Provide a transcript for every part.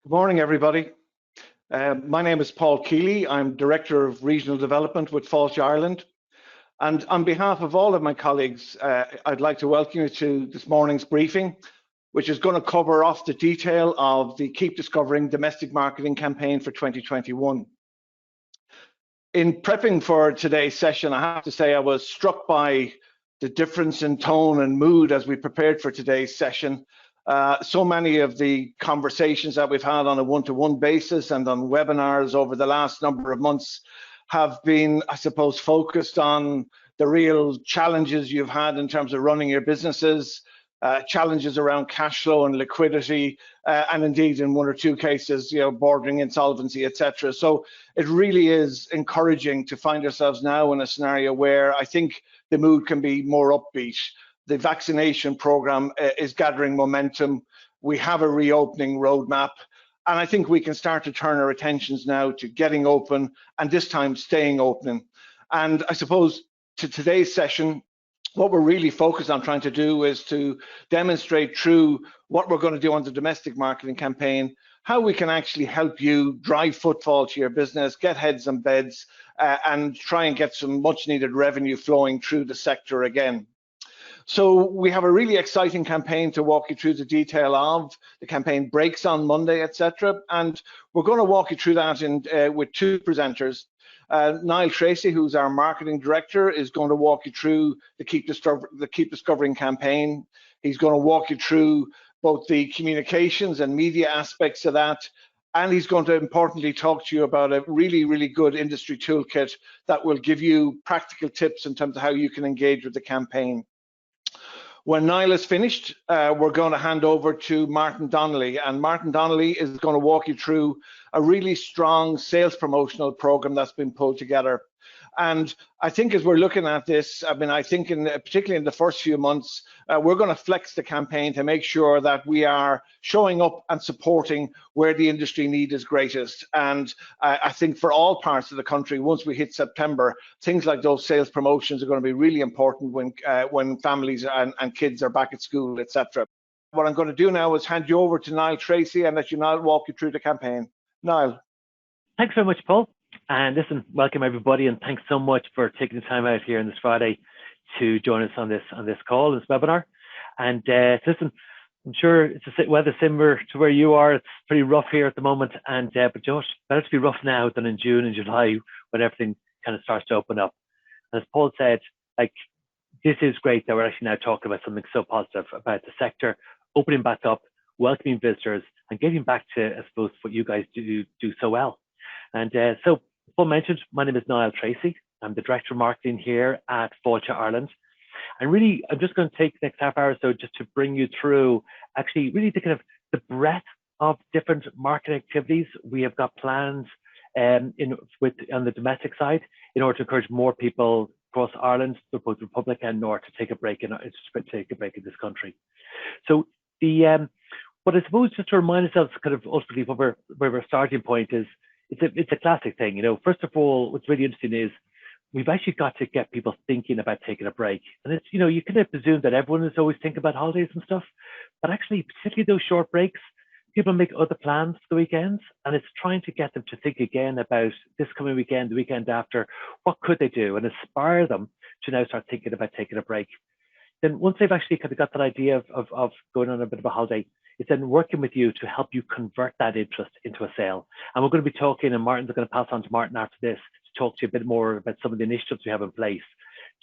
Good morning, everybody. My name is Paul Keeley. I'm Director of Regional Development with Fáilte Ireland. And on behalf of all of my colleagues, I'd like to welcome you to this morning's briefing, which is going to cover off the detail of the Keep Discovering domestic marketing campaign for 2021. In prepping for today's session, I have to say I was struck by the difference in tone and mood as we prepared for today's session. So many of the conversations that we've had on a one-to-one basis and on webinars over the last number of months have been, I suppose, focused on the real challenges you've had in terms of running your businesses, challenges around cash flow and liquidity, and indeed in one or two cases, bordering insolvency, etc. So it really is encouraging to find ourselves now in a scenario where I think the mood can be more upbeat. The vaccination program is gathering momentum. We have a reopening roadmap, and I think we can start to turn our attentions now to getting open and this time staying open. And I suppose to today's session, what we're really focused on trying to do is to demonstrate through what we're going to do on the domestic marketing campaign, how we can actually help you drive footfall to your business, get heads and beds, and try and get some much needed revenue flowing through the sector again. So we have a really exciting campaign to walk you through the detail of. The campaign breaks on Monday, etc. And we're going to walk you through that with two presenters. Niall Tracy, who's our marketing director, is going to walk you through the Keep Discovering campaign. He's going to walk you through both the communications and media aspects of that. And he's going to importantly talk to you about a really, really good industry toolkit that will give you practical tips in terms of how you can engage with the campaign. When Niall is finished, we're going to hand over to Martin Donnelly, and Martin Donnelly is going to walk you through a really strong sales promotional program that's been pulled together. And I think as we're looking at this, I think particularly in the first few months, we're going to flex the campaign to make sure that we are showing up and supporting where the industry need is greatest. And I think for all parts of the country, once we hit September, things like those sales promotions are going to be really important when families and kids are back at school, etc. What I'm going to do now is hand you over to Niall Tracy and let you now walk you through the campaign. Niall. Thanks very much, Paul. And listen, welcome everybody, and thanks so much for taking the time out here on this Friday to join us on this call, this webinar. And listen, I'm sure it's a weather similar to where you are. It's pretty rough here at the moment, and but Josh, better to be rough now than in June and July when everything kind of starts to open up. And as Paul said, this is great that we're actually now talking about something so positive about the sector opening back up, welcoming visitors, and getting back to, I suppose, what you guys do so well. And so, Paul mentioned, my name is Niall Tracy. I'm the Director of Marketing here at Fáilte Ireland. And really, I'm just going to take the next half hour or so just to bring you through actually really the kind of the breadth of different marketing activities we have got plans on the domestic side in order to encourage more people across Ireland, both Republic and North, to take a break in this country. So what I suppose just to remind ourselves kind of ultimately where our starting point is, it's a classic thing. First of all, what's really interesting is we've actually got to get people thinking about taking a break. And it's, you kind of presume that everyone is always thinking about holidays and stuff, but actually, particularly those short breaks, people make other plans for the weekends, and it's trying to get them to think again about this coming weekend, the weekend after, what could they do, and inspire them to now start thinking about taking a break. Then once they've actually kind of got that idea of going on a bit of a holiday, it's then working with you to help you convert that interest into a sale. And we're going to be talking, and Martin's going to pass on to Martin after this to talk to you a bit more about some of the initiatives we have in place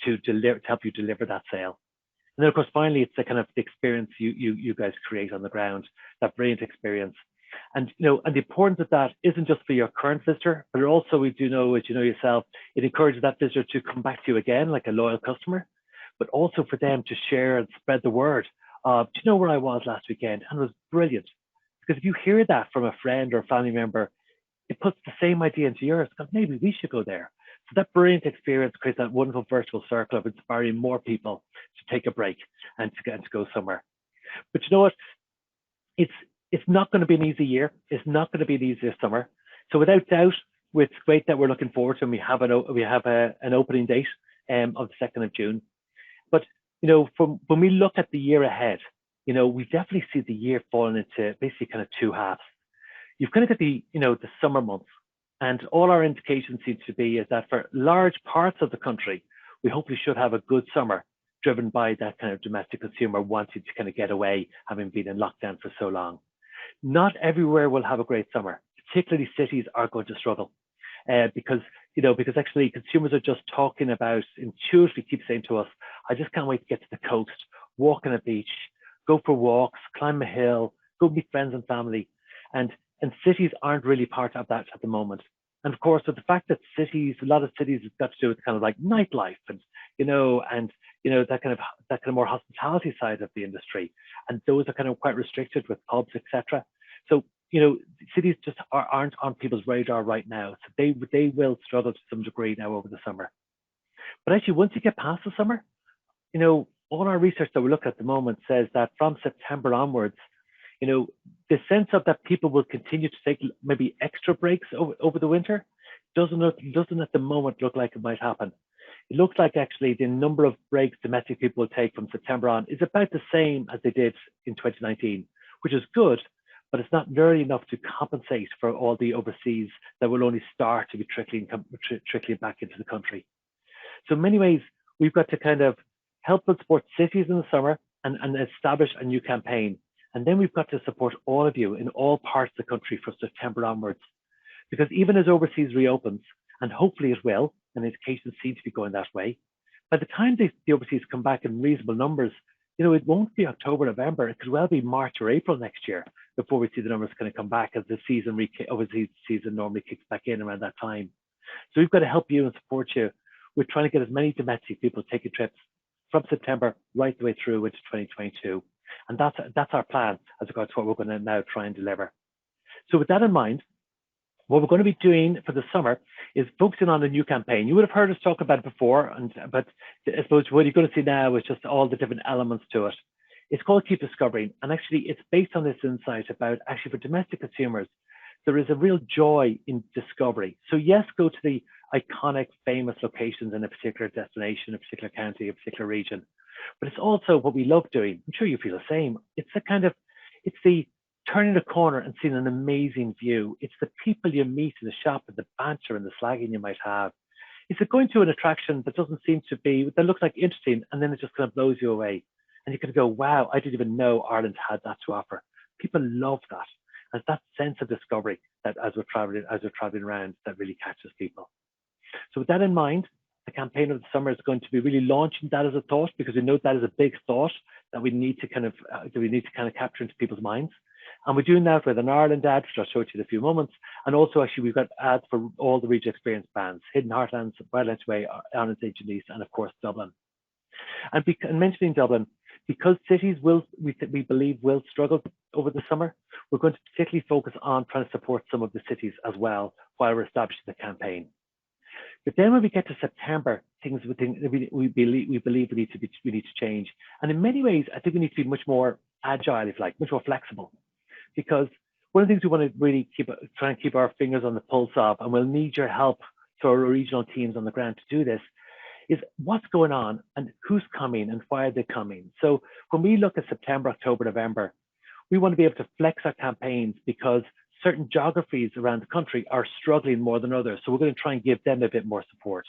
to help you deliver that sale. And then, of course, finally, it's the kind of the experience you guys create on the ground, that brilliant experience. And and the importance of that isn't just for your current visitor, but also, we do know, as you know yourself, it encourages that visitor to come back to you again like a loyal customer, but also for them to share and spread the word of, do you know where I was last weekend? And it was brilliant. Because if you hear that from a friend or a family member, it puts the same idea into yours. Because maybe we should go there. So that brilliant experience creates that wonderful virtual circle of inspiring more people to take a break and to go somewhere. But you know what? It's not going to be an easy year. It's not going to be an easier summer. So without doubt, it's great that we're looking forward to, and we have an opening date of the 2nd of June. But from when we look at the year ahead, we definitely see the year falling into basically kind of two halves. you've kind of got the, the summer months, and all our indications seem to be is that for large parts of the country, we hopefully should have a good summer, driven by that kind of domestic consumer wanting to kind of get away, having been in lockdown for so long. Not everywhere will have a great summer. Particularly cities are going to struggle because actually consumers are just talking about, intuitively keep saying to us, I just can't wait to get to the coast, walk on a beach, go for walks, climb a hill, go meet friends and family. And cities aren't really part of that at the moment. And of course, with the fact that a lot of cities have got to do with kind of like nightlife and that kind of more hospitality side of the industry, and those are kind of quite restricted with pubs, etc. So cities just aren't on people's radar right now. So they will struggle to some degree now over the summer. But actually, once you get past the summer, all our research that we look at the moment says that from September onwards, the sense of that people will continue to take maybe extra breaks over the winter doesn't at the moment look like it might happen. It looks like actually the number of breaks domestic people will take from September on is about the same as they did in 2019, which is good, but it's not nearly enough to compensate for all the overseas that will only start to be trickling back into the country. So in many ways, we've got to kind of help and support cities in the summer and establish a new campaign. And then we've got to support all of you in all parts of the country from September onwards. Because even as overseas reopens, and hopefully it will, and indications seem to be going that way, by the time the overseas come back in reasonable numbers, it won't be October, November. It could well be March or April next year before we see the numbers kind of come back as the overseas season normally kicks back in around that time. So we've got to help you and support you. We're trying to get as many domestic people taking trips from September right the way through into 2022. And that's our plan as regards to what we're going to now try and deliver. So with that in mind, what we're going to be doing for the summer is focusing on a new campaign. You would have heard us talk about it before, but I suppose what you're going to see now is just all the different elements to it. It's called Keep Discovering, and actually it's based on this insight about actually for domestic consumers, there is a real joy in discovery. So yes, go to the iconic, famous locations in a particular destination, a particular county, a particular region. But it's also what we love doing. I'm sure you feel the same. It's the turning the corner and seeing an amazing view. It's the people you meet in the shop and the banter and the slagging you might have. It's going to an attraction that doesn't seem to be, that looks like interesting, and then it just kind of blows you away. And you can go, wow, I didn't even know Ireland had that to offer. People love that. And that sense of discovery that as we're traveling around, that really catches people. So with that in mind, the campaign of the summer is going to be really launching that as a thought, because we know that is a big thought that we need to kind of capture into people's minds. And we're doing that with an Ireland ad, which I'll show you in a few moments. And also, actually, we've got ads for all the regional experience bands, Hidden Heartlands, Wildlands Way, Ireland St. Janice, and of course, Dublin. And mentioning Dublin, because cities we believe will struggle over the summer, we're going to particularly focus on trying to support some of the cities as well while we're establishing the campaign. But then when we get to September, things we believe we need to change. And in many ways, I think we need to be much more agile, if you like, much more flexible. Because one of the things we want to really try and keep our fingers on the pulse of, and we'll need your help to our regional teams on the ground to do this, is what's going on and who's coming and why are they coming. So when we look at September, October, November, we want to be able to flex our campaigns because certain geographies around the country are struggling more than others. So we're going to try and give them a bit more support.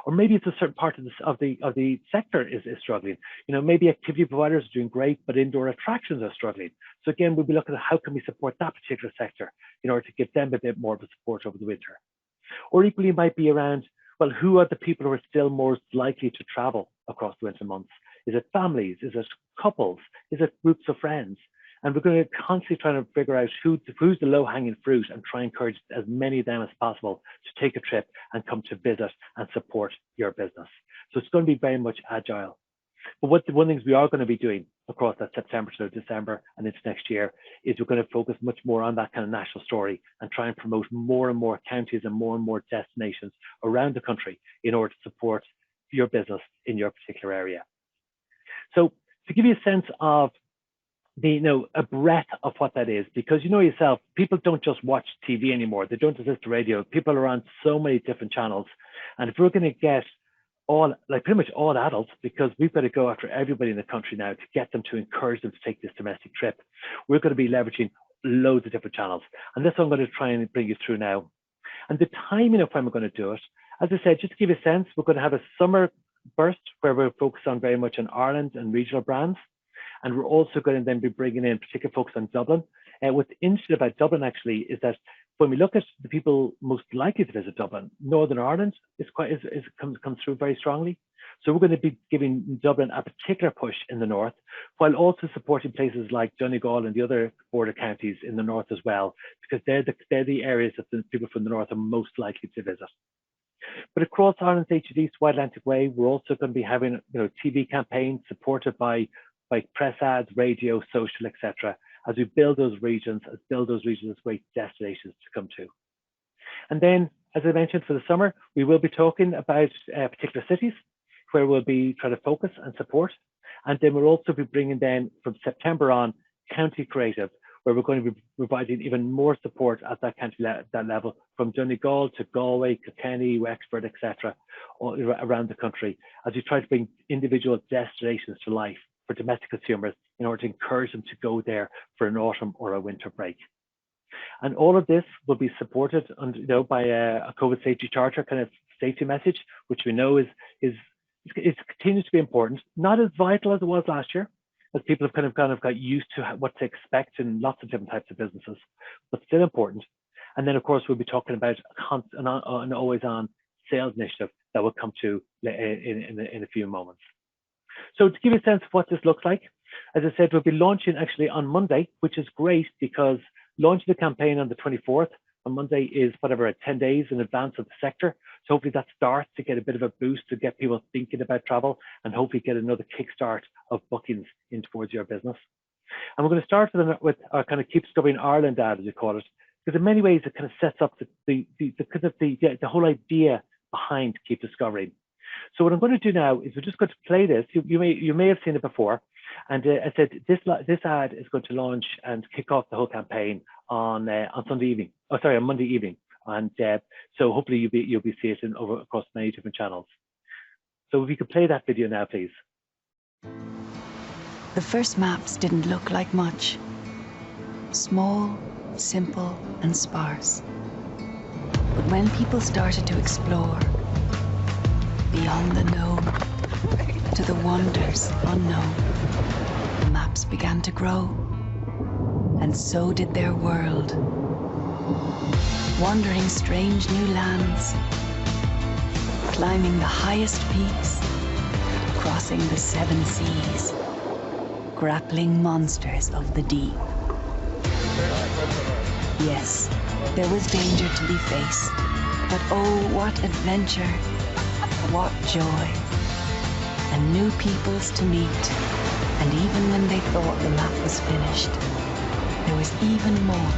Or maybe it's a certain part of the sector is struggling. Maybe activity providers are doing great, but indoor attractions are struggling. So again, we'll be looking at how can we support that particular sector in order to give them a bit more of a support over the winter. Or equally, it might be around, well, who are the people who are still most likely to travel across the winter months? Is it families? Is it couples? Is it groups of friends? And we're going to constantly try to figure out who's the low-hanging fruit and try and encourage as many of them as possible to take a trip and come to visit and support your business. So it's going to be very much agile. But one of the things we are going to be doing across that September to December and into next year is we're going to focus much more on that kind of national story and try and promote more and more counties and more destinations around the country in order to support your business in your particular area. So to give you a sense of a breadth of what that is, because yourself, people don't just watch TV anymore. They don't listen to radio. People are on so many different channels. And if we're going to get pretty much all adults, because we've got to go after everybody in the country now to get them to encourage them to take this domestic trip, we're going to be leveraging loads of different channels. And this I'm going to try and bring you through now. And the timing of when we're going to do it, as I said, just to give you a sense, we're going to have a summer burst where we're focused on very much on Ireland and regional brands. And we're also going to then be bringing in particular focus on Dublin. What's interesting about Dublin actually is that when we look at the people most likely to visit Dublin, Northern Ireland comes through very strongly. So we're going to be giving Dublin a particular push in the north, while also supporting places like Donegal and the other border counties in the north as well, because they're the areas that the people from the north are most likely to visit. But across Ireland's East Wide Atlantic Way, we're also going to be having TV campaigns supported by press ads, radio, social, etc., as we build those regions as great destinations to come to. And then, as I mentioned, for the summer, we will be talking about particular cities where we'll be trying to focus and support. And then we'll also be bringing then from September on county creative, where we're going to be providing even more support at that county that level, from Donegal to Galway, Kilkenny, Wexford, etc., all around the country, as we try to bring individual destinations to life for domestic consumers in order to encourage them to go there for an autumn or a winter break. And all of this will be supported by a COVID safety charter kind of safety message, which we know continues to be important, not as vital as it was last year, as people have kind of got used to what to expect in lots of different types of businesses, but still important. And then, of course, we'll be talking about an always-on sales initiative that will come to in a few moments. So to give you a sense of what this looks like, as I said, we'll be launching actually on Monday, which is great because launching the campaign on the 24th on Monday is 10 days in advance of the sector. So hopefully that starts to get a bit of a boost to get people thinking about travel and hopefully get another kickstart of bookings in towards your business. And we're going to start with our kind of Keep Discovering Ireland ad, as we call it, because in many ways it kind of sets up the whole idea behind Keep Discovering. So what I'm going to do now is we're just going to play this. You may have seen it before, and I said this ad is going to launch and kick off the whole campaign on Monday evening, and so hopefully you'll be seeing it across many different channels. So if you could play that video now, please. The first maps didn't look like much. Small, simple, and sparse. But when people started to explore, beyond the known, to the wonders unknown, the maps began to grow, and so did their world. Wandering strange new lands, climbing the highest peaks, crossing the 7 seas, grappling monsters of the deep. Yes, there was danger to be faced, but oh, what adventure! What joy, and new peoples to meet. And even when they thought the map was finished, there was even more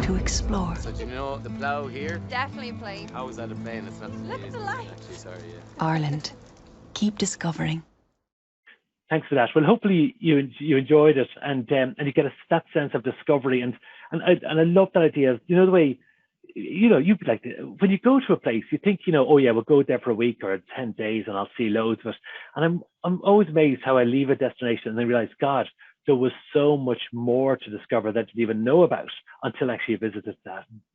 to explore. So do you know the plough here? Definitely a plane. How is that a plane? It's not. Look at the light. Actually, sorry, yeah. Ireland, keep discovering. Thanks for that. Well, hopefully you enjoyed it, and you get that sense of discovery, and I love that idea. The way. You'd like when you go to a place, you think, oh yeah, we'll go there for a week or 10 days and I'll see loads of it. And I'm always amazed how I leave a destination and then realize, God, there was so much more to discover that I didn't even know about until actually I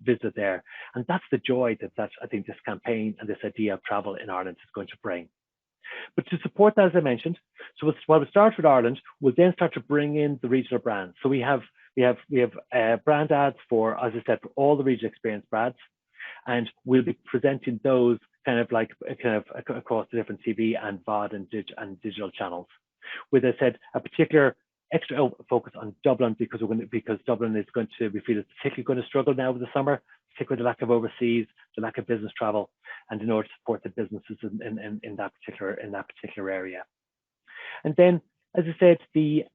visited there. And that's the joy that I think this campaign and this idea of travel in Ireland is going to bring. But to support that, as I mentioned, so while we start with Ireland, we'll then start to bring in the regional brands. So we have brand ads for, as I said, for all the regional experience brands, and we'll be presenting those kind of across the different TV and VOD and digital channels. With, as I said, a particular extra focus on Dublin because Dublin is we feel it's particularly going to struggle now with the summer, particularly the lack of overseas, the lack of business travel, and in order to support the businesses in that particular area. And then, as I said, we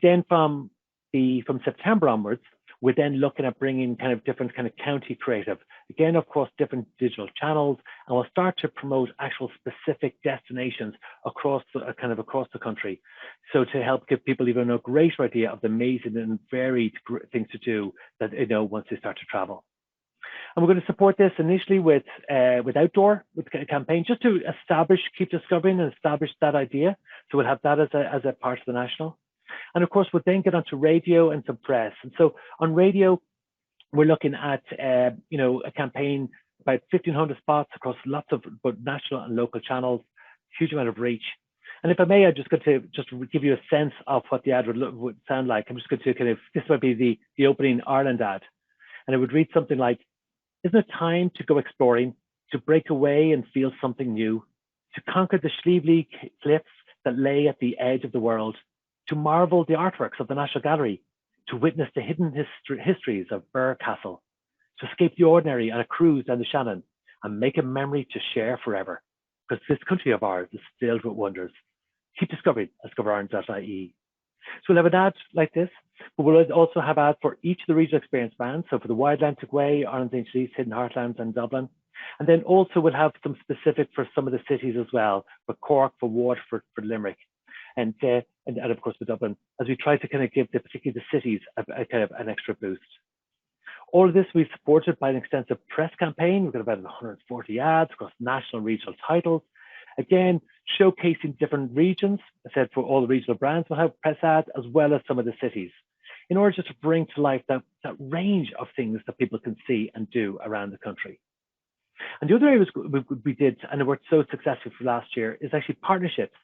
then from September onwards, we're then looking at bringing kind of different kind of county creative, again, of course, different digital channels, and we'll start to promote actual specific destinations across the country. So to help give people even a greater idea of the amazing and varied things to do that once they start to travel. And we're going to support this initially with outdoor, with a campaign, just to keep discovering and establish that idea. So we'll have that as a part of the national. And of course, we'll then get onto radio and some press. And so on radio, we're looking at a campaign, about 1,500 spots across lots of both national and local channels, huge amount of reach. And if I may, I'm just going to give you a sense of what the ad would sound like. I'm just going to this might be the opening Ireland ad. And it would read something like, isn't it time to go exploring, to break away and feel something new, to conquer the Schlievely cliffs that lay at the edge of the world, to marvel the artworks of the National Gallery, to witness the hidden histories of Birr Castle, to escape the ordinary on a cruise down the Shannon and make a memory to share forever, because this country of ours is filled with wonders. Keep discovering at discoverireland.ie. So we'll have an ad like this, but we'll also have ads for each of the regional experience bands. So for the Wide Atlantic Way, Ireland's Ancient East, Hidden Heartlands, and Dublin. And then also we'll have some specific for some of the cities as well, for Cork, for Waterford, for Limerick, and of course for Dublin, as we try to kind of give particularly the cities a kind of an extra boost. All of this we've supported by an extensive press campaign. We've got about 140 ads across national and regional titles. Again, showcasing different regions. I said for all the regional brands, we'll have press ads as well as some of the cities, in order just to bring to life that range of things that people can see and do around the country. And the other areas we did, and it worked so successful for last year, is actually partnerships.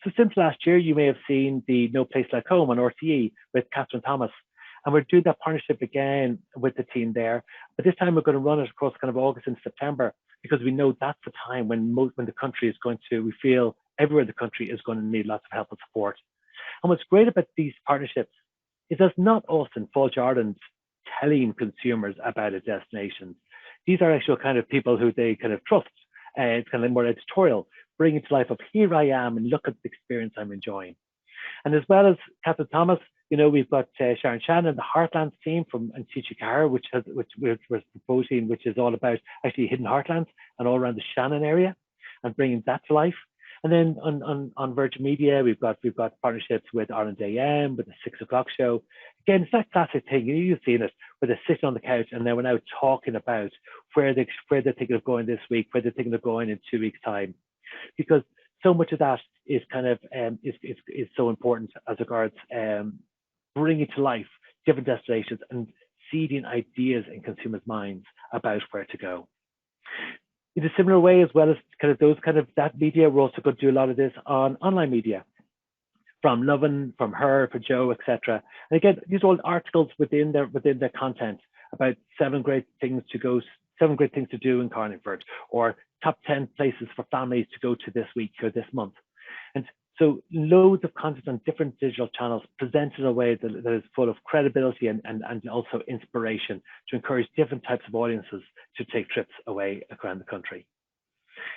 So since last year, you may have seen the No Place Like Home on RTE with Catherine Thomas. And we're doing that partnership again with the team there. But this time we're going to run it across kind of August and September, because we know that's the time when the country is going to, we feel everywhere in the country is going to need lots of help and support. And what's great about these partnerships is that's not us in Fáilte Ireland telling consumers about a destination. These are actual kind of people who they kind of trust. It's kind of more editorial, bringing to life of here I am and look at the experience I'm enjoying. And as well as Catherine Thomas, we've got Sharon Shannon, the Heartlands team from Antichi Car, which we're proposing, which is all about actually hidden heartlands and all around the Shannon area and bringing that to life. And then on Virgin Media, we've got partnerships with Ireland AM, with the 6 o'clock show. Again, it's that classic thing. You've seen it, where they're sitting on the couch and then we're now talking about where they're thinking of going this week, where they're thinking of going in 2 weeks' time, because so much of that is kind of is so important as regards bringing to life different destinations and seeding ideas in consumers' minds about where to go. In a similar way, as well as that media, we're also going to do a lot of this on online media, from Lovin, from Her, for Joe, etc. And again, these are all articles within their content about 7 great things to do in Carlingford, or top 10 places for families to go to this week or this month. And so loads of content on different digital channels presented in a way that is full of credibility and also inspiration to encourage different types of audiences to take trips away around the country.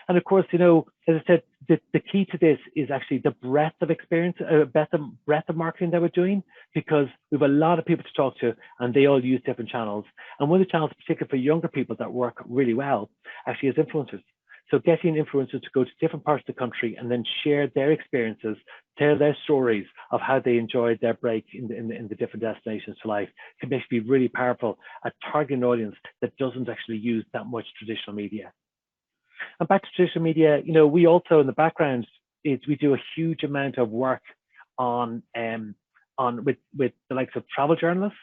And of course, as I said, the key to this is actually the breadth of experience, breadth of marketing that we're doing, because we have a lot of people to talk to and they all use different channels. And one of the channels, particularly for younger people, that work really well actually is influencers. So getting influencers to go to different parts of the country and then share their experiences, tell their stories of how they enjoyed their break in the different destinations to life can actually be really powerful at targeting an audience that doesn't actually use that much traditional media. And back to traditional media, we also in the background we do a huge amount of work with the likes of travel journalists.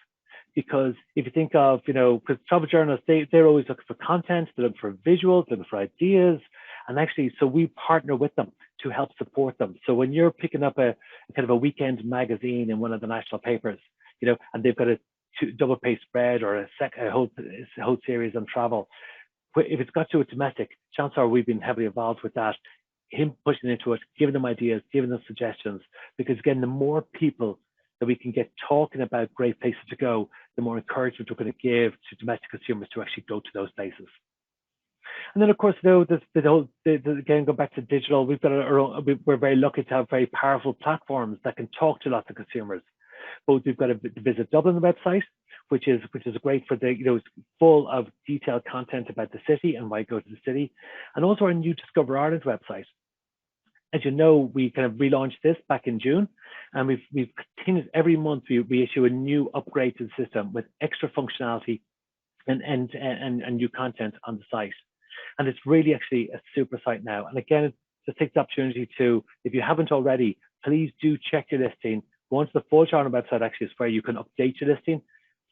Because if you think of, because travel journalists, they're always looking for content, they're looking for visuals, they're looking for ideas. And actually, so we partner with them to help support them. So when you're picking up a kind of a weekend magazine in one of the national papers, and they've got a double page spread or a whole series on travel, if it's got to a domestic, chances are we've been heavily involved with that, him pushing into it, giving them ideas, giving them suggestions, because again, the more people that we can get talking about great places to go, the more encouragement we're going to give to domestic consumers to actually go to those places. And then, of course, again, go back to digital. We're very lucky to have very powerful platforms that can talk to lots of consumers. Both we've got a Visit Dublin website, which is great for it's full of detailed content about the city and why go to the city, and also our new Discover Ireland website. As you know, we kind of relaunched this back in June, and we've continued every month. We issue a new upgrade to the system with extra functionality and new content on the site. And it's really actually a super site now. And again, just take the opportunity to, if you haven't already, please do check your listing Go onto the Fáilte Ireland website, actually, is where you can update your listing,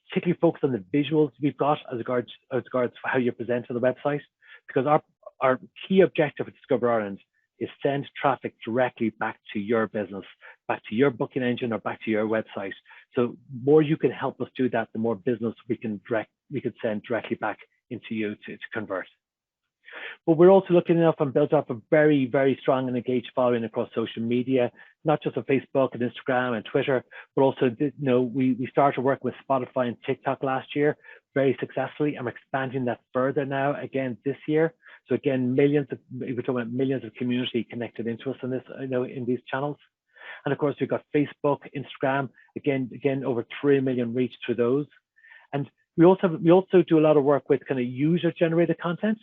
particularly focus on the visuals we've got as regards how you present to the website, because our key objective at Discover Ireland is send traffic directly back to your business, back to your booking engine or back to your website. So the more you can help us do that, the more business we can send directly back into you to convert. But we're also looking enough and built up a very, very strong and engaged following across social media, not just on Facebook and Instagram and Twitter, but also, we started work with Spotify and TikTok last year very successfully. I'm expanding that further now again this year. So again, we're talking about millions of community connected into us in this, in these channels. And of course, we've got Facebook, Instagram, again, over 3 million reach through those. And we also do a lot of work with kind of user-generated content,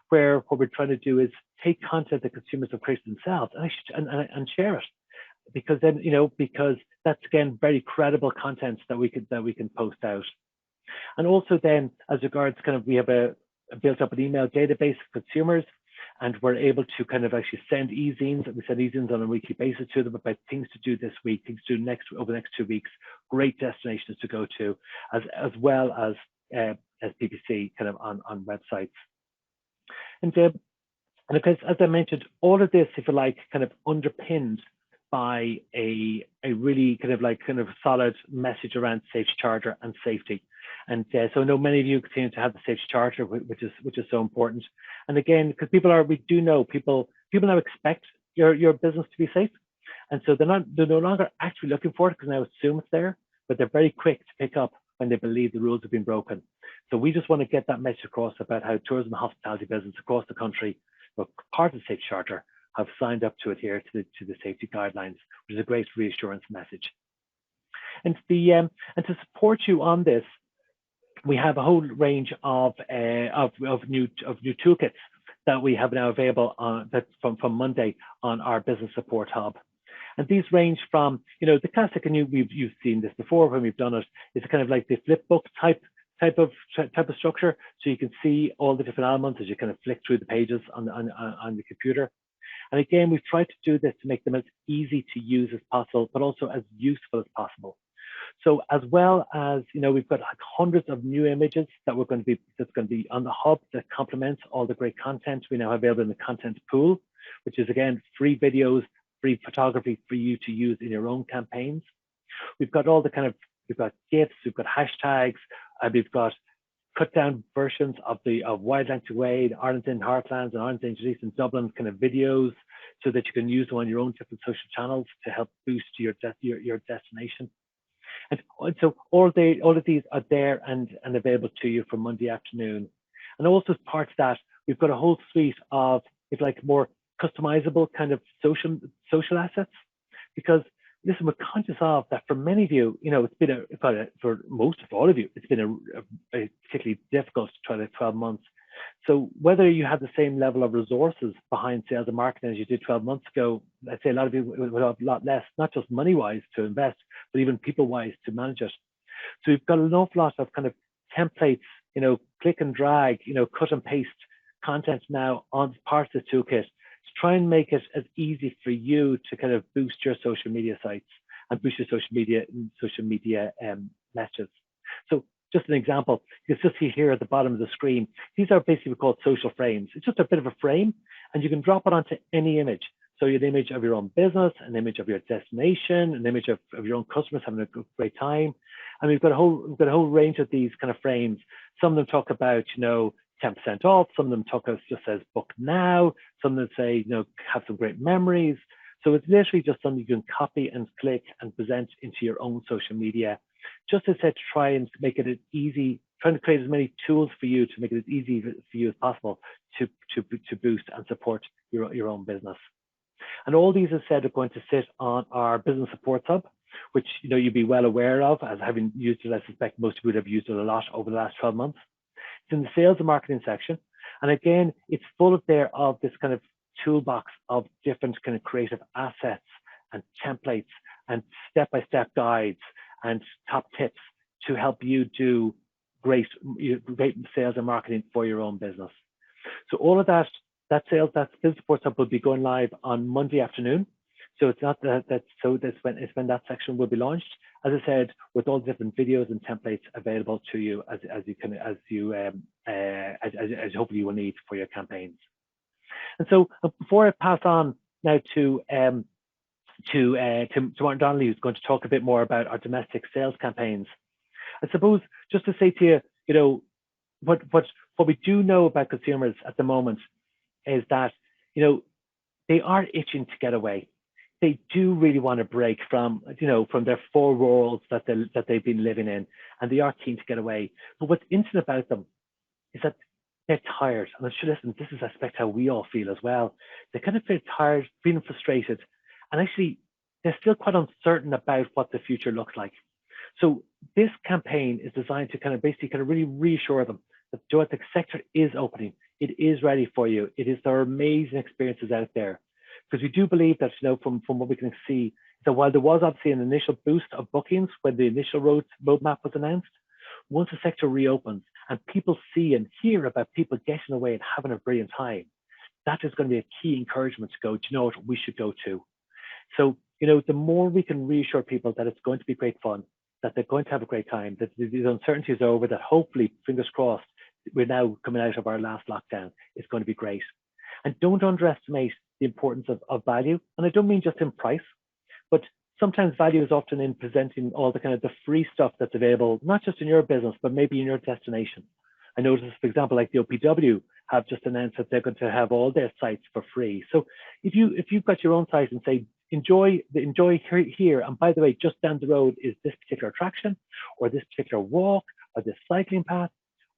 where what we're trying to do is take content that consumers have created themselves and share it, because then, because that's, again, very credible content that we can post out. And also then, as regards we have built up an email database of consumers, and we're able to kind of actually send e-zines. We send e-zines on a weekly basis to them about things to do this week, things to do over the next 2 weeks, great destinations to go to, as well as PPC kind of on websites. And because, as I mentioned, all of this, if you like, kind of underpinned by a really kind of solid message around safety charger and safety. And so I know many of you continue to have the safety charger, which is so important. And again, because we do know people now expect your business to be safe, and so they're no longer actually looking for it because now assume it's there, but they're very quick to pick up when they believe the rules have been broken. So we just want to get that message across about how tourism and hospitality business across the country, part of the safety charter, have signed up to adhere to the safety guidelines, which is a great reassurance message. And to support you on this, we have a whole range of new toolkits that we have now available from Monday on our business support hub. And these range from, the classic, and you've seen this before when we've done it. It's kind of like the flip book type of structure, so you can see all the different elements as you kind of flick through the pages on the computer. And again, we've tried to do this to make them as easy to use as possible, but also as useful as possible. So as well as, we've got like hundreds of new images that's going to be on the hub that complements all the great content we now have available in the content pool, which is, again, free videos, free photography for you to use in your own campaigns. We've got we've got GIFs, we've got hashtags, and we've got cut down versions of Wildlife Away, the Ireland's in Heartlands and Ireland's in East and Dublin kind of videos, so that you can use them on your own different social channels to help boost your destination. And so all of these are there and available to you for Monday afternoon. And also as part of that, we've got a whole suite of, if like, more customizable kind of social assets, because listen, we're conscious of that for many of you, it's been for most of all of you, it's been a particularly difficult 12 months. So whether you have the same level of resources behind sales and marketing as you did 12 months ago, I'd say a lot of you will have a lot less, not just money-wise to invest, but even people-wise to manage it. So we've got an awful lot of kind of templates, click and drag, cut and paste content now on parts of the toolkit to try and make it as easy for you to kind of boost your social media sites and boost your social media messages. So just an example, you can just see here at the bottom of the screen, these are basically called social frames. It's just a bit of a frame, and you can drop it onto any image. So you have an image of your own business, an image of your destination, an image of your own customers having a great time. And we've got a whole range of these kind of frames. Some of them talk about, 10% off. Some of them just says book now. Some of them say, have some great memories. So it's literally just something you can copy and click and present into your own social media. Just as I said, to try and make it as easy, trying to create as many tools for you to make it as easy for you as possible to boost and support your own business. And all these, as I said, are going to sit on our business support hub, which you'll be well aware of, as having used it. I suspect most of you would have used it a lot over the last 12 months. It's in the sales and marketing section, and again, it's full of this kind of toolbox of different kind of creative assets and templates and step-by-step guides and top tips to help you do great sales and marketing for your own business. So all of that business support hub will be going live on Monday afternoon. So it's not it's when that section will be launched, as I said, with all the different videos and templates available to you as hopefully you will need for your campaigns. And so before I pass on now to Martin Donnelly, who's going to talk a bit more about our domestic sales campaigns, I suppose just to say to you, you know, what we do know about consumers at the moment is that, you know, they are itching to get away. They do really want to break from, you know, from their four walls that they've been living in, and they are keen to get away. But what's interesting about them is that they're tired. And I'm sure, listen, this is I suspect how we all feel as well. They kind of feel tired, feeling frustrated, and actually they're still quite uncertain about what the future looks like. So this campaign is designed to kind of really reassure them that the sector is opening. It is ready for you. There are amazing experiences out there. Because we do believe that, you know, from what we can see, that while there was obviously an initial boost of bookings when the initial roadmap was announced, once the sector reopens and people see and hear about people getting away and having a brilliant time, that is going to be a key encouragement to go, do you know what, we should go too. So, you know, the more we can reassure people that it's going to be great fun, that they're going to have a great time, that these uncertainties are over, that hopefully, fingers crossed, we're now coming out of our last lockdown, it's going to be great. And don't underestimate the importance of value. And I don't mean just in price, but sometimes value is often in presenting all the kind of the free stuff that's available, not just in your business, but maybe in your destination. I noticed, for example, like the OPW have just announced that they're going to have all their sites for free. So if you've got your own site and say, enjoy here, and by the way, just down the road is this particular attraction, or this particular walk, or this cycling path,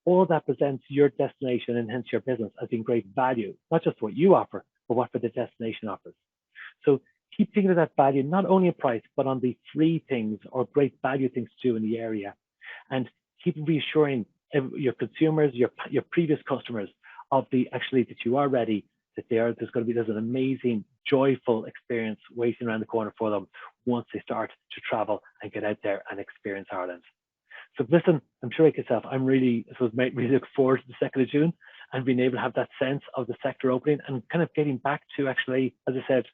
all that presents your destination and hence your business as being great value, not just what you offer, but what the destination offers. So keep thinking of that value, not only in price, but on the free things or great value things to do in the area. And keep reassuring your consumers, your previous customers of that you are ready, that there's an amazing, joyful experience waiting around the corner for them once they start to travel and get out there and experience Ireland. So listen, I'm sure like yourself, I'm really look forward to the 2nd of June and being able to have that sense of the sector opening and kind of getting back to actually, as I said,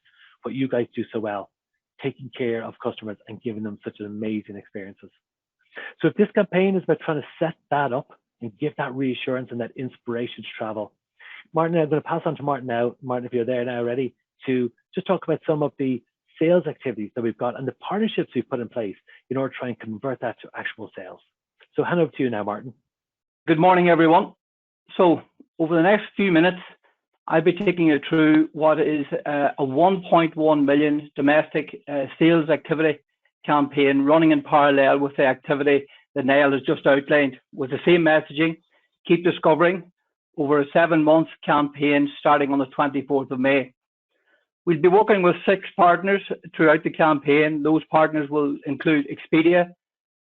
what you guys do so well, taking care of customers and giving them such amazing experiences. So if this campaign is about trying to set that up and give that reassurance and that inspiration to travel, Martin, I'm going to pass on to Martin now. Martin, if you're there now ready, to just talk about some of the sales activities that we've got and the partnerships we've put in place in order to try and convert that to actual sales. So hand over to you now, Martin. Good morning, everyone. So over the next few minutes, I'll be taking you through what is a 1.1 million domestic sales activity campaign running in parallel with the activity that Niall has just outlined, with the same messaging, keep discovering, over a 7-month campaign starting on the 24th of May. We'll be working with 6 partners throughout the campaign. Those partners will include Expedia,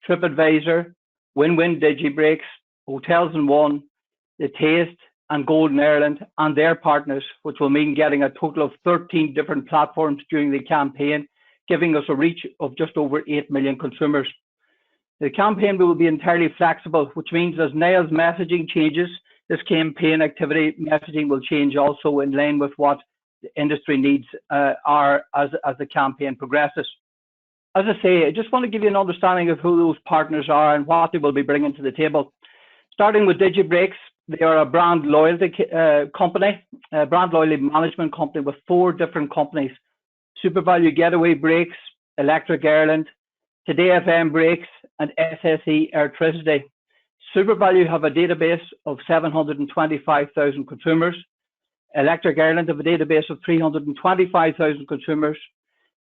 TripAdvisor, Win-Win DigiBreaks, Hotels & One, The Taste, and Golden Ireland, and their partners, which will mean getting a total of 13 different platforms during the campaign, giving us a reach of just over 8 million consumers. The campaign will be entirely flexible, which means as Niall's messaging changes, this campaign activity messaging will change also in line with what the industry needs are as the campaign progresses. As I say, I just want to give you an understanding of who those partners are and what they will be bringing to the table. Starting with DigiBreaks, they are a brand loyalty company, a brand loyalty management company with 4 different companies: SuperValue Getaway Breaks, Electric Ireland, Today FM Breaks, and SSE Electricity. SuperValue have a database of 725,000 consumers. Electric Ireland have a database of 325,000 consumers.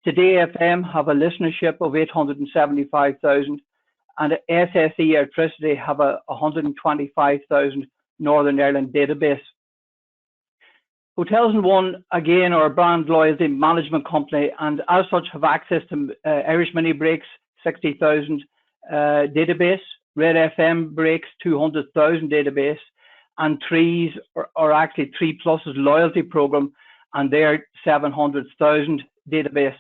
Today FM have a listenership of 875,000, and SSE Electricity have a 125,000 Northern Ireland database. Hotels & One, again, are a brand loyalty management company, and as such have access to Irish Mini Breaks, 60,000 database, Red FM Breaks, 200,000 database, and Trees are actually 3 Plus's loyalty program, and they're 700,000 database.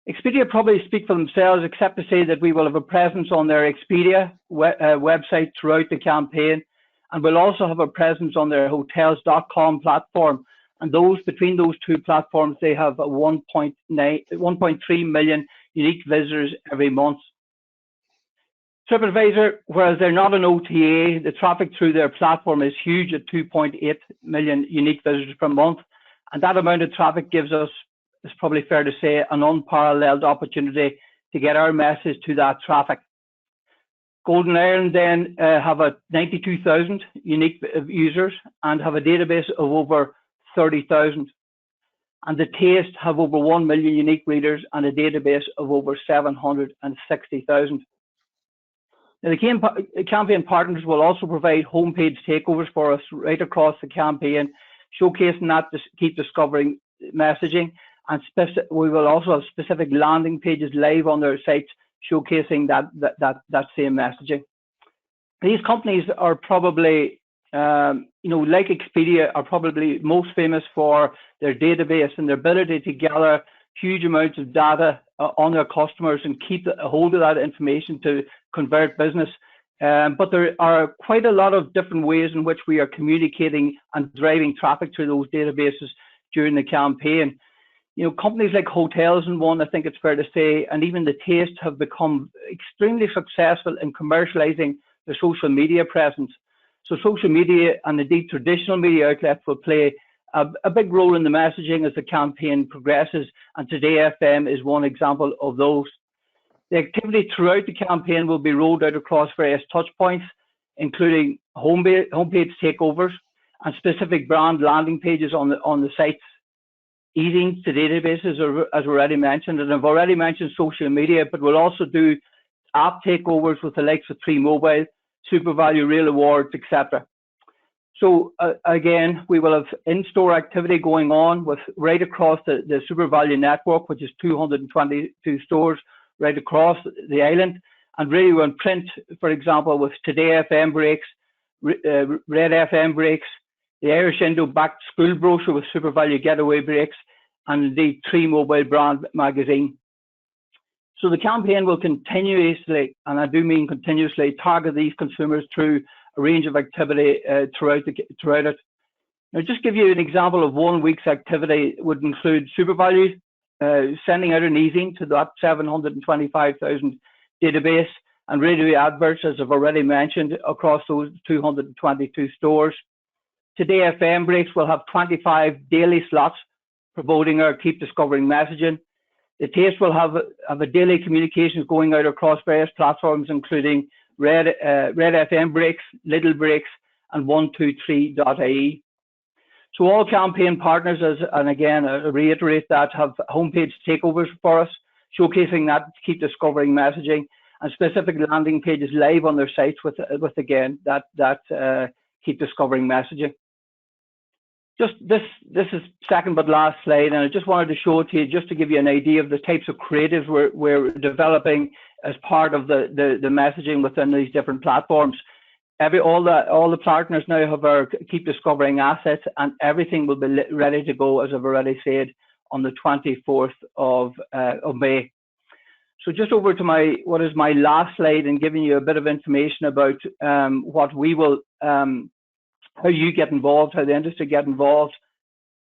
Expedia probably speak for themselves, except to say that we will have a presence on their Expedia website throughout the campaign, and we'll also have a presence on their hotels.com platform, And those between those two platforms, they have a 1.3 million unique visitors every month. TripAdvisor, whereas they're not an OTA, the traffic through their platform is huge at 2.8 million unique visitors per month. And that amount of traffic gives us, it's probably fair to say, an unparalleled opportunity to get our message to that traffic. Golden Ireland then have a 92,000 unique users and have a database of over 30,000. And the Taste have over 1 million unique readers and a database of over 760,000. Now, the campaign partners will also provide homepage takeovers for us right across the campaign, showcasing that to keep discovering messaging. And we will also have specific landing pages live on their sites, showcasing that same messaging. These companies are probably, like Expedia, are probably most famous for their database and their ability to gather huge amounts of data on their customers and keep a hold of that information to convert business. But there are quite a lot of different ways in which we are communicating and driving traffic through those databases during the campaign. Companies like hotels and one, I think it's fair to say, and even the Taste have become extremely successful in commercializing their social media presence. So social media and indeed traditional media outlets will play a big role in the messaging as the campaign progresses, and Today FM is one example of those. The activity throughout the campaign will be rolled out across various touch points, including homepage takeovers and specific brand landing pages on the sites, easing to databases, as already mentioned, and I've already mentioned social media, but we'll also do app takeovers with the likes of Free Mobile, SuperValue, Real Awards, etc. So again, we will have in-store activity going on with right across the SuperValue network, which is 222 stores right across the island, and really on print, for example, with Today FM breaks, Red FM breaks, the Irish Indo back to school brochure with SuperValue getaway breaks, and indeed Free Mobile brand magazine. So the campaign will continuously, and I do mean continuously, target these consumers through a range of activity throughout it. Now, just give you an example of 1 week's activity would include SuperValue sending out an easing to that 725,000 database and radio adverts, as I've already mentioned, across those 222 stores. Today FM breaks will have 25 daily slots promoting our Keep Discovering messaging. The Taste will have a daily communications going out across various platforms, including Red FM breaks, Little breaks, and 123.ie. So all campaign partners, and again, I reiterate that, have homepage takeovers for us, showcasing that Keep Discovering messaging, and specific landing pages live on their sites with again that Keep Discovering messaging. Just this is second but last slide, and I just wanted to show it to you just to give you an idea of the types of creatives we're developing as part of the messaging within these different platforms. All the partners now have our Keep Discovering assets, and everything will be ready to go, as I've already said, on the 24th of May. So just over to what is my last slide, and giving you a bit of information about what we will, how you get involved, how the industry get involved.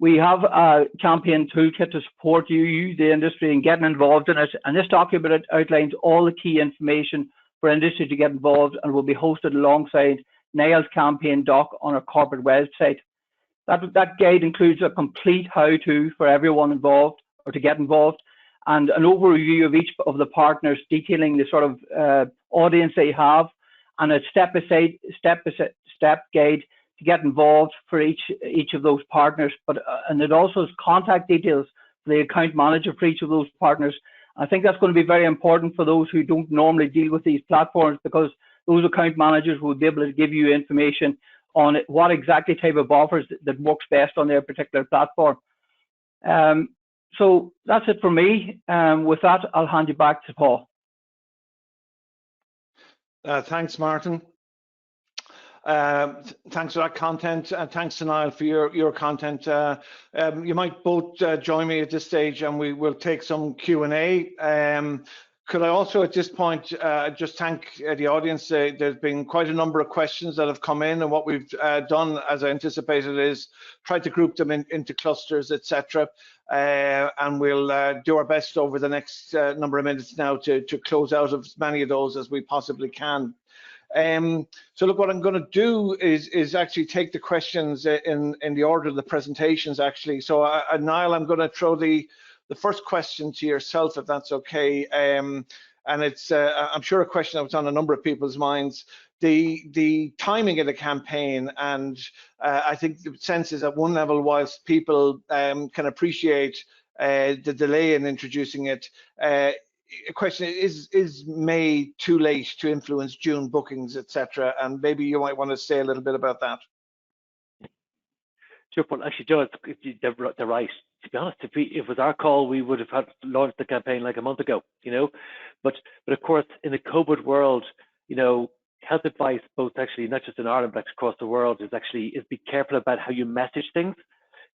We have a campaign toolkit to support you, the industry, in getting involved in it. And this document outlines all the key information for industry to get involved, and will be hosted alongside Niall's campaign doc on our corporate website. That guide includes a complete how-to for everyone involved, or to get involved, and an overview of each of the partners, detailing the sort of audience they have, and a step-by-step guide to get involved for each of those partners. And it also has contact details for the account manager for each of those partners. I think that's going to be very important for those who don't normally deal with these platforms, because those account managers will be able to give you information on what exactly type of offers that works best on their particular platform. So that's it for me. With that, I'll hand you back to Paul. Thanks, Martin. Thanks for that content, and thanks to Niall for your content. You might both join me at this stage, and we will take some Q&A. Could I also at this point just thank the audience? There's been quite a number of questions that have come in, and what we've done, as I anticipated, is try to group them into clusters, etc. And we'll do our best over the next number of minutes now to close out of as many of those as we possibly can. So look, what I'm going to do is actually take the questions in the order of the presentations, actually. So Niall, I'm going to throw the first question to yourself, if that's okay. And it's, I'm sure, a question that was on a number of people's minds. The timing of the campaign, and I think the sense is at one level, whilst people can appreciate the delay in introducing it, a question is May too late to influence June bookings, etc.? And maybe you might want to say a little bit about that. Sure, Paul. Actually, Joe, they're right. To be honest, if it was our call, we would have had launched the campaign like a month ago, you know. But of course, in the COVID world, you know, health advice, both actually not just in Ireland but across the world, is be careful about how you message things,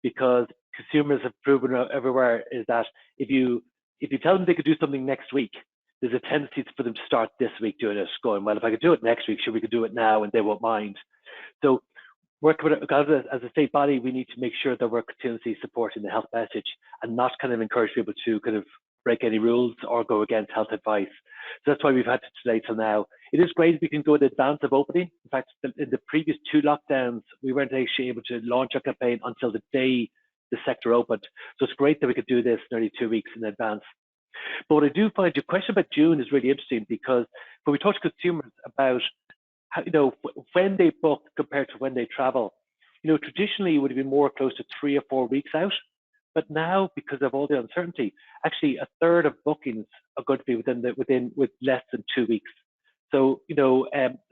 because consumers have proven everywhere is that if you tell them they could do something next week, there's a tendency for them to start this week doing it, going, well, if I could do it next week, sure, we could do it now, and they won't mind. So working with, as a state body, we need to make sure that we're continuously supporting the health message and not kind of encourage people to kind of break any rules or go against health advice. So that's why we've had to delay till now. It is great if we can go in advance of opening. In fact, in the previous 2 lockdowns, we weren't actually able to launch our campaign until the day the sector opened. So it's great that we could do this nearly 2 weeks in advance. But what I do find, your question about June is really interesting, because when we talk to consumers about how, you know, when they book compared to when they travel, you know, traditionally it would have been more close to 3 or 4 weeks out. But now, because of all the uncertainty, actually a third of bookings are going to be with less than 2 weeks. So, you know,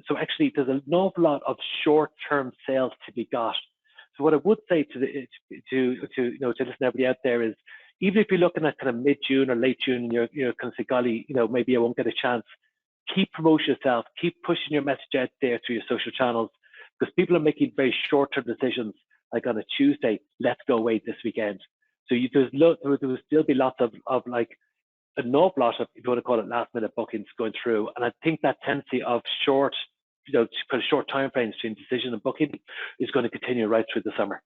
so actually there's an awful lot of short-term sales to be got. So what I would say to listen to everybody out there is, even if you're looking at kind of mid-June or late June, and you're kind of say, golly, you know, maybe I won't get a chance, keep promoting yourself, keep pushing your message out there through your social channels, because people are making very short-term decisions, like on a Tuesday, let's go away this weekend. So there will still be lots of like an awful lot of, if you want to call it, last-minute bookings going through. And I think that tendency of short, you know, kind of short time frames between decision and booking is going to continue right through the summer.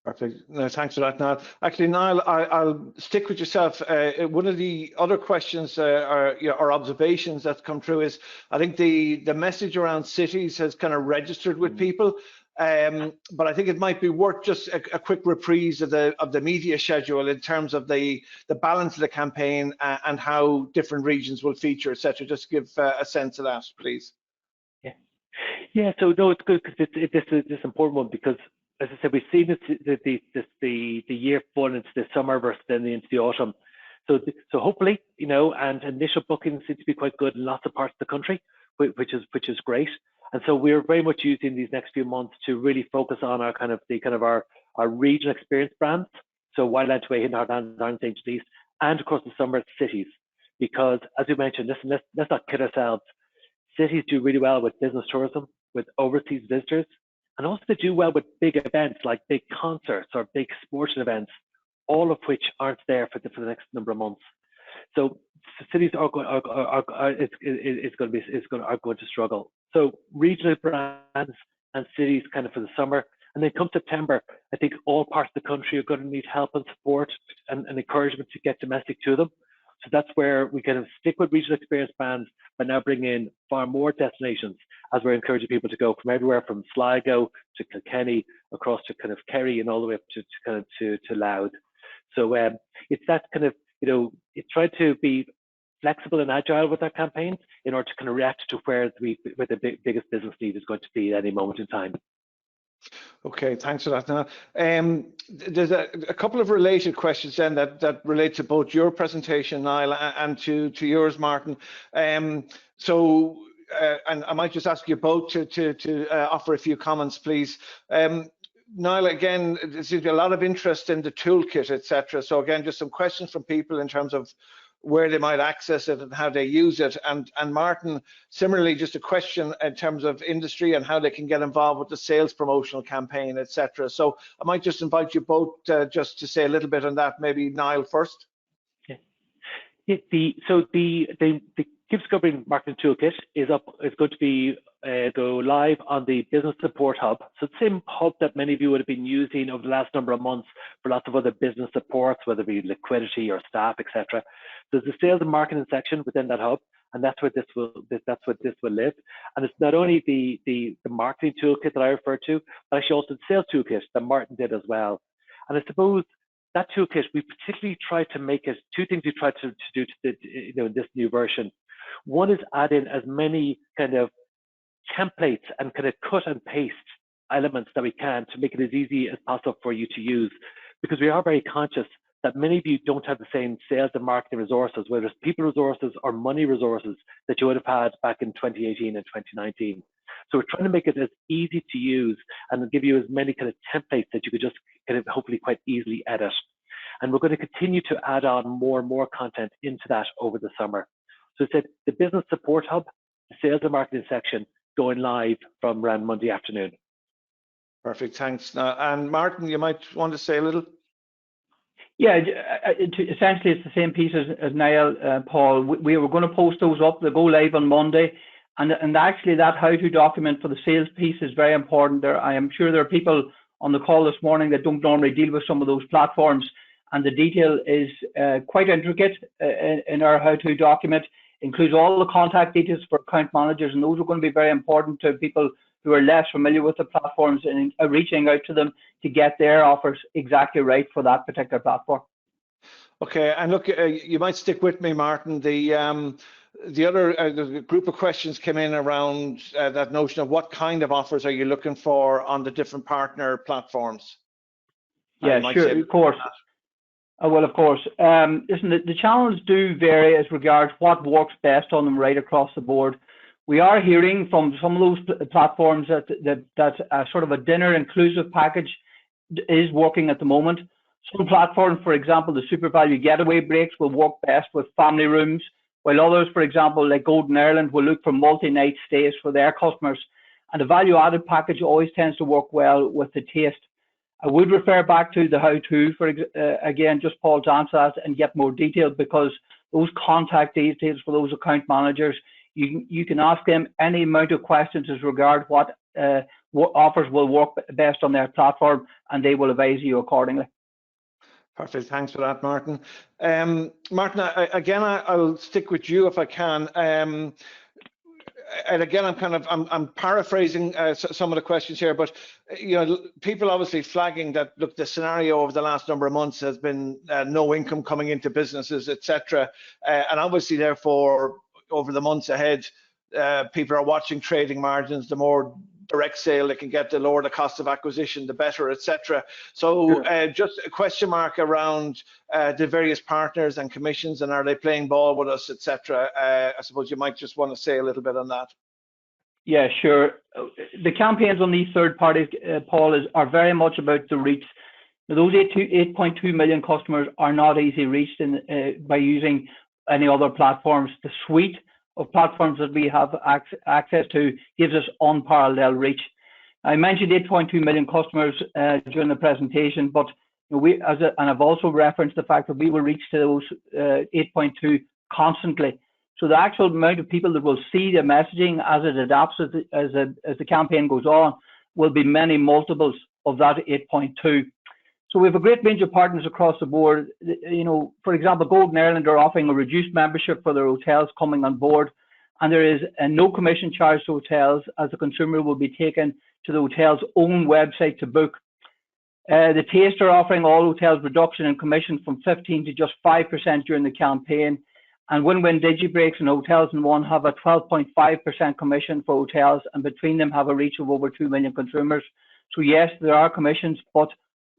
Perfect. No, thanks for that, Niall. Actually, Niall, I'll stick with yourself. One of the other questions or observations that's come through is, I think the message around cities has kind of registered with people, but I think it might be worth just a quick reprise of the media schedule in terms of the balance of the campaign and how different regions will feature, etc. Just give a sense of that, please. Yeah. So no, it's good, because it's an important one, because, as I said, we've seen the year fall into the summer versus then into the autumn. So hopefully, you know, and initial bookings seem to be quite good in lots of parts of the country, which is great. And so we're very much using these next few months to really focus on our regional experience brands. So Wildland Way, Heartland, St. East, and across the summer cities, because as we mentioned, listen, let's not kid ourselves. Cities do really well with business tourism, with overseas visitors, and also they do well with big events like big concerts or big sporting events, all of which aren't there for the next number of months. So cities are going to struggle. So regional brands and cities kind of for the summer, and then come September, I think all parts of the country are going to need help and support and encouragement to get domestic to them. So that's where we kind of stick with regional experience brands, but now bring in far more destinations, as we're encouraging people to go from everywhere from Sligo to Kilkenny, across to kind of Kerry, and all the way up to Louth. So it's that kind of, you know, it's trying to be flexible and agile with our campaigns in order to kind of react to where the biggest business need is going to be at any moment in time. Okay, thanks for that. Now, there's a couple of related questions then that relate to both your presentation, Niall, and to yours, Martin. And I might just ask you both to offer a few comments, please. Niall, again, there seems to be a lot of interest in the toolkit, etc. So again, just some questions from people in terms of where they might access it and how they use it. And Martin, similarly, just a question in terms of industry and how they can get involved with the sales promotional campaign, etc. So I might just invite you both just to say a little bit on that. Maybe Niall first. The Keep Discovering Marketing Toolkit is going to be go live on the Business Support Hub. So the same hub that many of you would have been using over the last number of months for lots of other business supports, whether it be liquidity or staff, etc. There's the sales and marketing section within that hub, and that's where this will live. And it's not only the marketing toolkit that I referred to, but actually also the sales toolkit that Martin did as well. And I suppose that toolkit, we particularly tried to make it, two things we tried to do in this new version. One is add in as many kind of templates and kind of cut and paste elements that we can to make it as easy as possible for you to use, because we are very conscious that many of you don't have the same sales and marketing resources, whether it's people resources or money resources that you would have had back in 2018 and 2019. So we're trying to make it as easy to use and give you as many kind of templates that you could just kind of hopefully quite easily edit. And we're going to continue to add on more and more content into that over the summer. So I said the Business Support Hub, the sales and marketing section going live from around Monday afternoon. Perfect, thanks. And Martin, you might want to say a little? Yeah, essentially it's the same piece as Niall, Paul. We were going to post those up. They go live on Monday. And actually that how-to document for the sales piece is very important. I am sure there are people on the call this morning that don't normally deal with some of those platforms. And the detail is quite intricate in our how-to document. Includes all the contact details for account managers, and those are going to be very important to people who are less familiar with the platforms and reaching out to them to get their offers exactly right for that particular platform. Okay, and look, you might stick with me, Martin. The other group of questions came in around that notion of what kind of offers are you looking for on the different partner platforms? Yeah, sure, of course. Well, of course. Listen, the challenges do vary as regards what works best on them right across the board. We are hearing from some of those platforms that sort of a dinner inclusive package is working at the moment. Some platforms, for example, the Super Value Getaway breaks will work best with family rooms, while others, for example, like Golden Ireland, will look for multi-night stays for their customers. And the value-added package always tends to work well with the taste. I would refer back to the how-to for again, just Paul to answer that and get more detail, because those contact details for those account managers, you can ask them any amount of questions as regard what offers will work best on their platform, and they will advise you accordingly. Perfect. Thanks for that, Martin. Martin, I'll stick with you if I can. And again, I'm paraphrasing some of the questions here, but people obviously flagging that, look, the scenario over the last number of months has been no income coming into businesses, etc. And obviously, therefore, over the months ahead, people are watching trading margins. The more direct sale they can get, the lower the cost of acquisition, the better, etc. So just a question mark around the various partners and commissions, and are they playing ball with us, etc. I suppose you might just want to say a little bit on that. Yeah, sure. The campaigns on these third parties, Paul, are very much about the reach. Now, those 8.2 million customers are not easily reached by using any other platforms. The suite of platforms that we have access to gives us unparalleled reach. I mentioned 8.2 million customers during the presentation, but and I've also referenced the fact that we will reach to those 8.2 constantly. So the actual amount of people that will see the messaging as it adapts as the campaign goes on will be many multiples of that 8.2. So we have a great range of partners across the board. For example, Golden Ireland are offering a reduced membership for their hotels coming on board, and there is no commission charge to hotels, as the consumer will be taken to the hotel's own website to book. The Taste are offering all hotels reduction in commission from 15% to just 5% during the campaign, and Win-Win DigiBreaks and Hotels in One have a 12.5% commission for hotels, and between them have a reach of over 2 million consumers. So yes, there are commissions,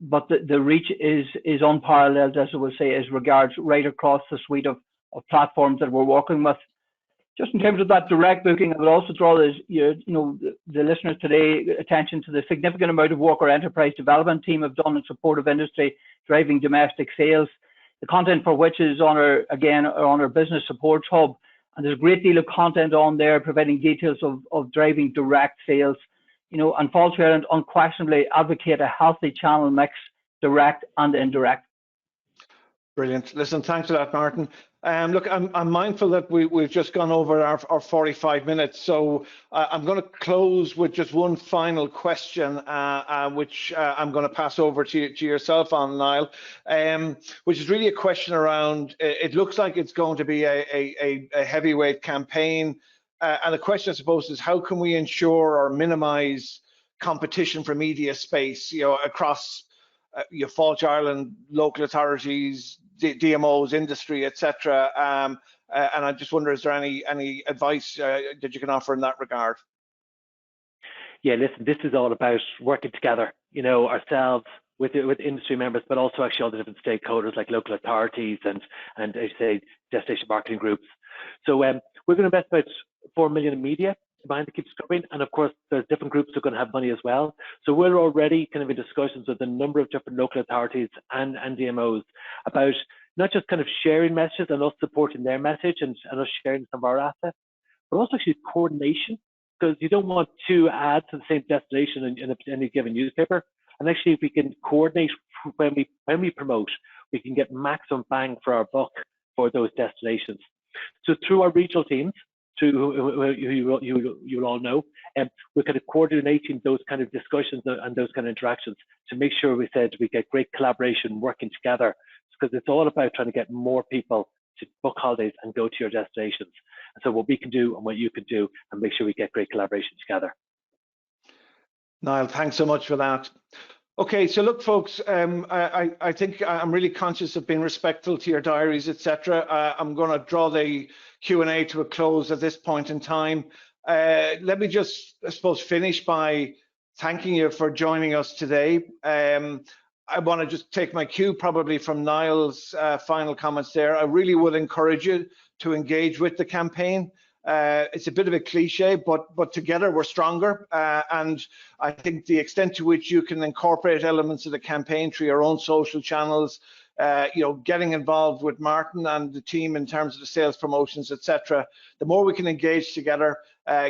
but the reach is unparalleled, as I would say, as regards right across the suite of platforms that we're working with. Just in terms of that direct booking, I would also draw the listeners today attention to the significant amount of work our enterprise development team have done in support of industry driving domestic sales. The content for which is on our business support hub, and there's a great deal of content on there providing details of driving direct sales. And Fáilte Ireland unquestionably advocate a healthy channel mix, direct and indirect. Brilliant. Listen, thanks for that, Martin. Look, I'm mindful that we've just gone over our 45 minutes, so I'm going to close with just one final question, which I'm going to pass over to yourself on, Niall, which is really a question around, it looks like it's going to be a heavyweight campaign, and the question, I suppose, is how can we ensure or minimize competition for media space, across Fáilte Ireland, local authorities, DMOs, industry, etc. And I just wonder, is there any advice that you can offer in that regard? Yeah, listen, this is all about working together, ourselves with industry members, but also actually all the different stakeholders like local authorities and as you say, destination marketing groups. So we're going to invest about 4 million in media behind the Keep Scrubbing, and of course there's different groups who are going to have money as well. So we're already kind of in discussions with a number of different local authorities and DMOs about not just kind of sharing messages and us supporting their message and us sharing some of our assets, but also actually coordination, because you don't want two ads to the same destination in any given newspaper. And actually, if we can coordinate when we promote, we can get maximum bang for our buck for those destinations. So through our regional teams, who you'll all know, we're kind of coordinating those kind of discussions and those kind of interactions to make sure we get great collaboration working together, because it's all about trying to get more people to book holidays and go to your destinations. And so what we can do and what you can do, and make sure we get great collaboration together. Niall, thanks so much for that. Okay, so look, folks, I think I'm really conscious of being respectful to your diaries, etc. I'm going to draw the Q&A to a close at this point in time. Let me just, I suppose, finish by thanking you for joining us today. I want to just take my cue probably from Niall's final comments there. I really would encourage you to engage with the campaign. It's a bit of a cliche, but together we're stronger. And I think the extent to which you can incorporate elements of the campaign through your own social channels, getting involved with Martin and the team in terms of the sales promotions, etc. The more we can engage together,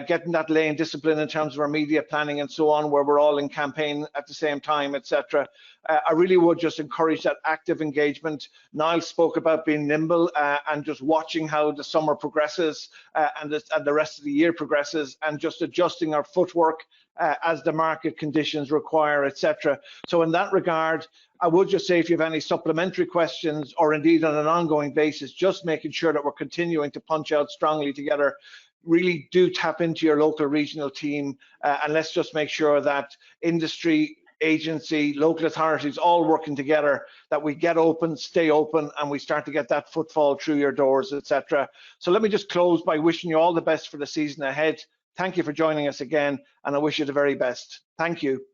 getting that lane discipline in terms of our media planning and so on, where we're all in campaign at the same time, etc. I really would just encourage that active engagement. Niall spoke about being nimble and just watching how the summer progresses and the rest of the year progresses, and just adjusting our footwork as the market conditions require, etc. So in that regard, I would just say, if you have any supplementary questions, or indeed on an ongoing basis, just making sure that we're continuing to punch out strongly together, really do tap into your local regional team, and let's just make sure that industry, agency, local authorities all working together, that we get open, stay open, and we start to get that footfall through your doors, etc. So let me just close by wishing you all the best for the season ahead. Thank you for joining us again, and I wish you the very best. Thank you.